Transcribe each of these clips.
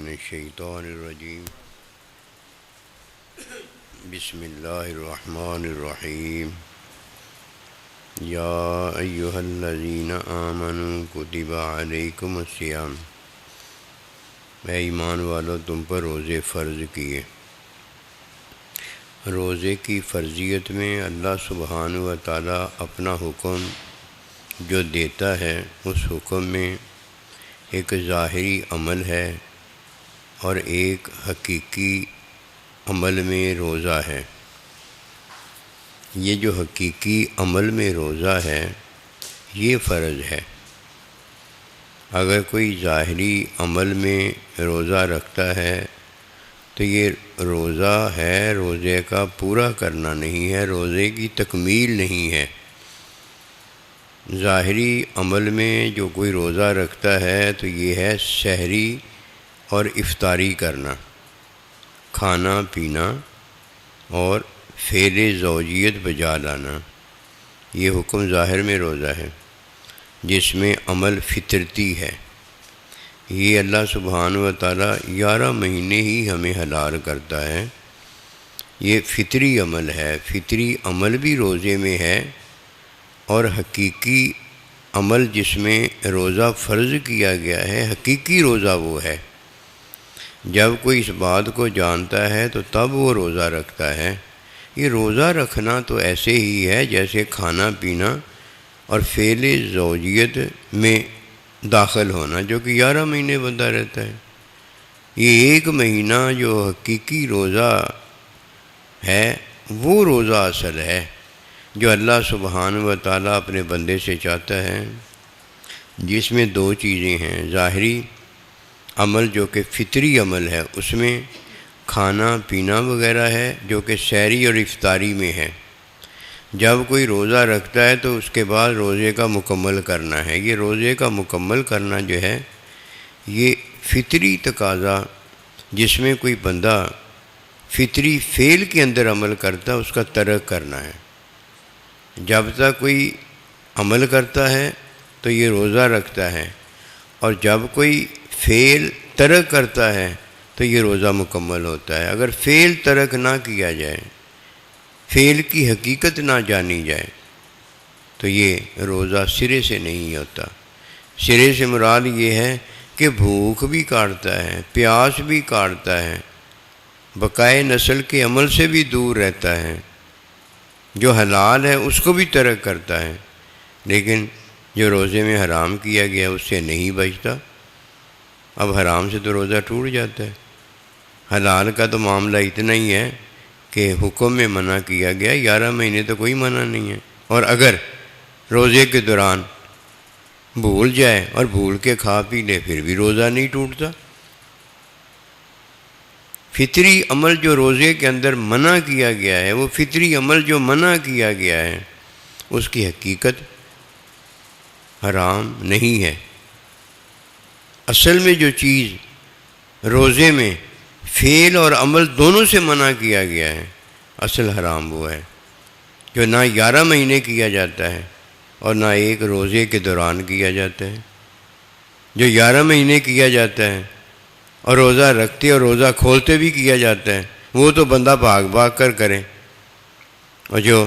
من الشیطان الرجیم بسم اللہ الرحمن الرحیم یا ایہا الذین آمنوا کتب علیکم الصیام، اے ایمان والو تم پر روزے فرض کیے۔ روزے کی فرضیت میں اللہ سبحانہ و تعالیٰ اپنا حکم جو دیتا ہے اس حکم میں ایک ظاہری عمل ہے اور ایک حقیقی عمل میں روزہ ہے۔ یہ جو حقیقی عمل میں روزہ ہے یہ فرض ہے۔ اگر کوئی ظاہری عمل میں روزہ رکھتا ہے تو یہ روزہ ہے، روزے کا پورا کرنا نہیں ہے، روزے کی تکمیل نہیں ہے۔ ظاہری عمل میں جو کوئی روزہ رکھتا ہے تو یہ ہے سحری اور افطاری کرنا، کھانا پینا اور فعل زوجیت بجا لانا، یہ حکم ظاہر میں روزہ ہے جس میں عمل فطرتی ہے۔ یہ اللہ سبحانہ و تعالیٰ 11 مہینے ہی ہمیں حلال کرتا ہے، یہ فطری عمل ہے۔ فطری عمل بھی روزے میں ہے اور حقیقی عمل جس میں روزہ فرض کیا گیا ہے، حقیقی روزہ وہ ہے۔ جب کوئی اس بات کو جانتا ہے تو تب وہ روزہ رکھتا ہے۔ یہ روزہ رکھنا تو ایسے ہی ہے جیسے کھانا پینا اور فعل زوجیت میں داخل ہونا، جو کہ 11 مہینے بندہ رہتا ہے۔ یہ ایک مہینہ جو حقیقی روزہ ہے وہ روزہ اصل ہے جو اللہ سبحانہ و تعالیٰ اپنے بندے سے چاہتا ہے، جس میں 2 چیزیں ہیں۔ ظاہری عمل جو کہ فطری عمل ہے، اس میں کھانا پینا وغیرہ ہے جو کہ سحری اور افطاری میں ہے۔ جب کوئی روزہ رکھتا ہے تو اس کے بعد روزے کا مکمل کرنا ہے۔ یہ روزے کا مکمل کرنا جو ہے یہ فطری تقاضا، جس میں کوئی بندہ فطری فعل کے اندر عمل کرتا ہے، اس کا ترک کرنا ہے۔ جب تک کوئی عمل کرتا ہے تو یہ روزہ رکھتا ہے، اور جب کوئی فعل ترک کرتا ہے تو یہ روزہ مکمل ہوتا ہے۔ اگر فعل ترک نہ کیا جائے، فعل کی حقیقت نہ جانی جائے تو یہ روزہ سرے سے نہیں ہوتا۔ سرے سے مراد یہ ہے کہ بھوک بھی کاٹتا ہے، پیاس بھی کاٹتا ہے، بقائے نسل کے عمل سے بھی دور رہتا ہے، جو حلال ہے اس کو بھی ترک کرتا ہے، لیکن جو روزے میں حرام کیا گیا اس سے نہیں بچتا۔ اب حرام سے تو روزہ ٹوٹ جاتا ہے۔ حلال کا تو معاملہ اتنا ہی ہے کہ حکم میں منع کیا گیا، 11 مہینے تو کوئی منع نہیں ہے، اور اگر روزے کے دوران بھول جائے اور بھول کے کھا پی لے پھر بھی روزہ نہیں ٹوٹتا۔ فطری عمل جو روزے کے اندر منع کیا گیا ہے، وہ فطری عمل جو منع کیا گیا ہے اس کی حقیقت حرام نہیں ہے۔ اصل میں جو چیز روزے میں فعل اور عمل دونوں سے منع کیا گیا ہے، اصل حرام وہ ہے جو نہ 11 مہینے کیا جاتا ہے اور نہ ایک روزے کے دوران کیا جاتا ہے۔ جو 11 مہینے کیا جاتا ہے اور روزہ رکھتے اور روزہ کھولتے بھی کیا جاتا ہے، وہ تو بندہ بھاگ بھاگ کر کرے، اور جو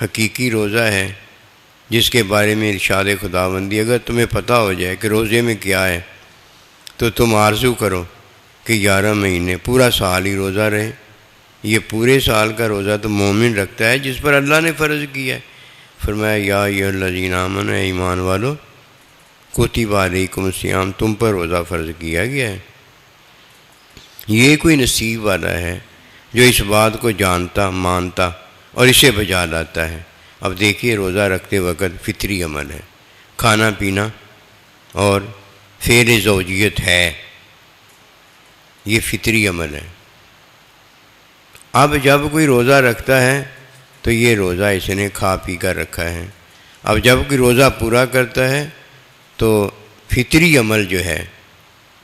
حقیقی روزہ ہے جس کے بارے میں ارشاد خداوندی، اگر تمہیں پتہ ہو جائے کہ روزے میں کیا ہے تو تم آرزو کرو کہ 11 مہینے پورا سال ہی روزہ رہے۔ یہ پورے سال کا روزہ تو مومن رکھتا ہے جس پر اللہ نے فرض کیا ہے۔ فرمایا یا ایھا الذین آمنوا، اے ایمان والو، کتب علیکم الصیام، تم پر روزہ فرض کیا گیا ہے۔ یہ کوئی نصیب والا ہے جو اس بات کو جانتا، مانتا اور اسے بجا لاتا ہے۔ اب دیکھیے روزہ رکھتے وقت فطری عمل ہے، کھانا پینا اور فعل زوجیت ہے، یہ فطری عمل ہے۔ اب جب کوئی روزہ رکھتا ہے تو یہ روزہ اس نے کھا پی کر رکھا ہے۔ اب جب کوئی روزہ پورا کرتا ہے تو فطری عمل جو ہے،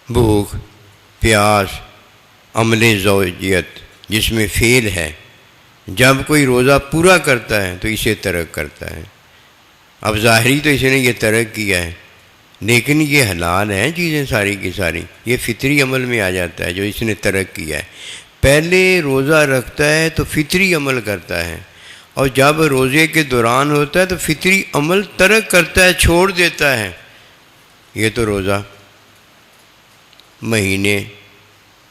بھوک، پیاس، عمل زوجیت جس میں فعل ہے، جب کوئی روزہ پورا کرتا ہے تو اسے ترک کرتا ہے۔ اب ظاہری تو اس نے یہ ترک کیا ہے، لیکن یہ حلال ہیں چیزیں ساری کی ساری، یہ فطری عمل میں آ جاتا ہے جو اس نے ترک کیا ہے۔ پہلے روزہ رکھتا ہے تو فطری عمل کرتا ہے، اور جب روزے کے دوران ہوتا ہے تو فطری عمل ترک کرتا ہے، چھوڑ دیتا ہے۔ یہ تو روزہ مہینے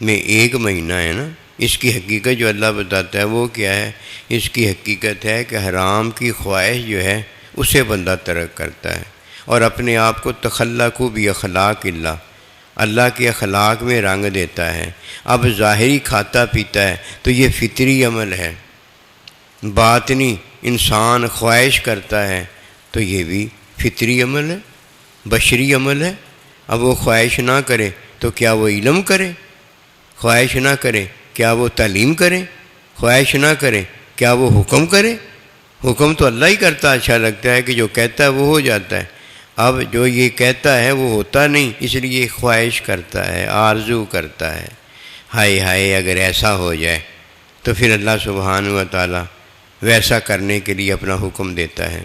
میں ایک مہینہ ہے نا، اس کی حقیقت جو اللہ بتاتا ہے وہ کیا ہے؟ اس کی حقیقت ہے کہ حرام کی خواہش جو ہے اسے بندہ ترک کرتا ہے، اور اپنے آپ کو تخلقو باخلاق اللہ، اللہ کے اخلاق میں رنگ دیتا ہے۔ اب ظاہری کھاتا پیتا ہے تو یہ فطری عمل ہے، باطنی انسان خواہش کرتا ہے تو یہ بھی فطری عمل ہے، بشری عمل ہے۔ اب وہ خواہش نہ کرے تو کیا وہ علم کرے؟ خواہش نہ کرے کیا وہ تعلیم کرے؟ خواہش نہ کرے کیا وہ حکم کرے؟ حکم تو اللہ ہی کرتا، اچھا لگتا ہے کہ جو کہتا ہے وہ ہو جاتا ہے۔ اب جو یہ کہتا ہے وہ ہوتا نہیں، اس لیے خواہش کرتا ہے، آرزو کرتا ہے، ہائے ہائے اگر ایسا ہو جائے، تو پھر اللہ سبحانہ و تعالی ویسا کرنے کے لیے اپنا حکم دیتا ہے۔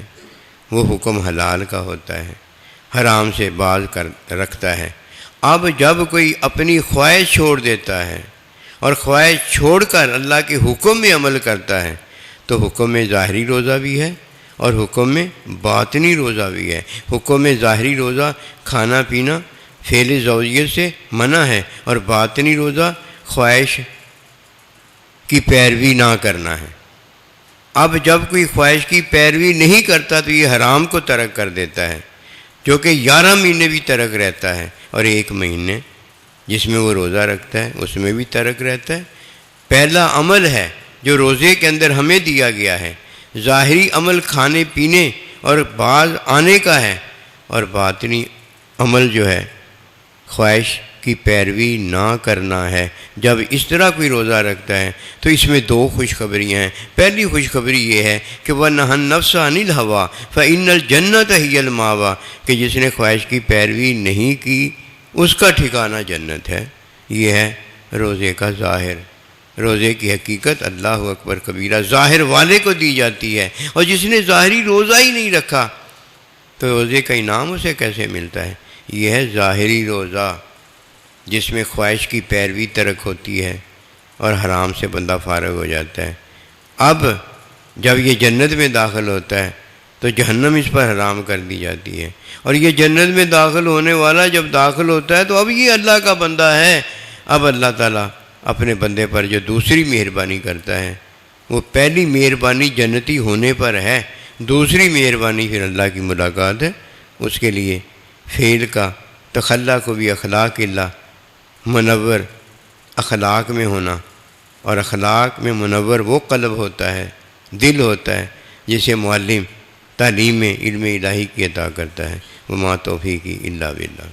وہ حکم حلال کا ہوتا ہے، حرام سے باز رکھتا ہے۔ اب جب کوئی اپنی خواہش چھوڑ دیتا ہے اور خواہش چھوڑ کر اللہ کے حکم میں عمل کرتا ہے تو حکم میں ظاہری روزہ بھی ہے اور حکم میں باطنی روزہ بھی ہے۔ حکم میں ظاہری روزہ کھانا پینا فعل زوجیت سے منع ہے، اور باطنی روزہ خواہش کی پیروی نہ کرنا ہے۔ اب جب کوئی خواہش کی پیروی نہیں کرتا تو یہ حرام کو ترک کر دیتا ہے، جو کہ 11 مہینے بھی ترک رہتا ہے، اور ایک مہینے جس میں وہ روزہ رکھتا ہے اس میں بھی ترک رہتا ہے۔ پہلا عمل ہے جو روزے کے اندر ہمیں دیا گیا ہے، ظاہری عمل کھانے پینے اور باز آنے کا ہے، اور باطنی عمل جو ہے خواہش کی پیروی نہ کرنا ہے۔ جب اس طرح کوئی روزہ رکھتا ہے تو اس میں 2 خوشخبریاں ہیں۔ پہلی خوشخبری یہ ہے کہ وَنَهَى النَّفْسَ عَنِ الْهَوَىٰ فَإِنَّ الْجَنَّةَ هِيَ الْمَأْوَىٰ، کہ جس نے خواہش کی پیروی نہیں کی اس کا ٹھکانہ جنت ہے۔ یہ ہے روزے کا ظاہر۔ روزے کی حقیقت اللہ اکبر کبیرہ ظاہر والے کو دی جاتی ہے، اور جس نے ظاہری روزہ ہی نہیں رکھا تو روزے کا انعام اسے کیسے ملتا ہے؟ یہ ہے ظاہری روزہ جس میں خواہش کی پیروی ترک ہوتی ہے اور حرام سے بندہ فارغ ہو جاتا ہے۔ اب جب یہ جنت میں داخل ہوتا ہے تو جہنم اس پر حرام کر دی جاتی ہے، اور یہ جنت میں داخل ہونے والا جب داخل ہوتا ہے تو اب یہ اللہ کا بندہ ہے۔ اب اللہ تعالیٰ اپنے بندے پر جو دوسری مہربانی کرتا ہے، وہ پہلی مہربانی جنتی ہونے پر ہے، دوسری مہربانی پھر اللہ کی ملاقات ہے۔ اس کے لیے فعل کا تخلق باخلاق اللہ، منور اخلاق میں ہونا، اور اخلاق میں منور وہ قلب ہوتا ہے، دل ہوتا ہے، جسے معلم تعلیم علم الہی کی عطا کرتا ہے۔ وما توفیقی الا باللہ۔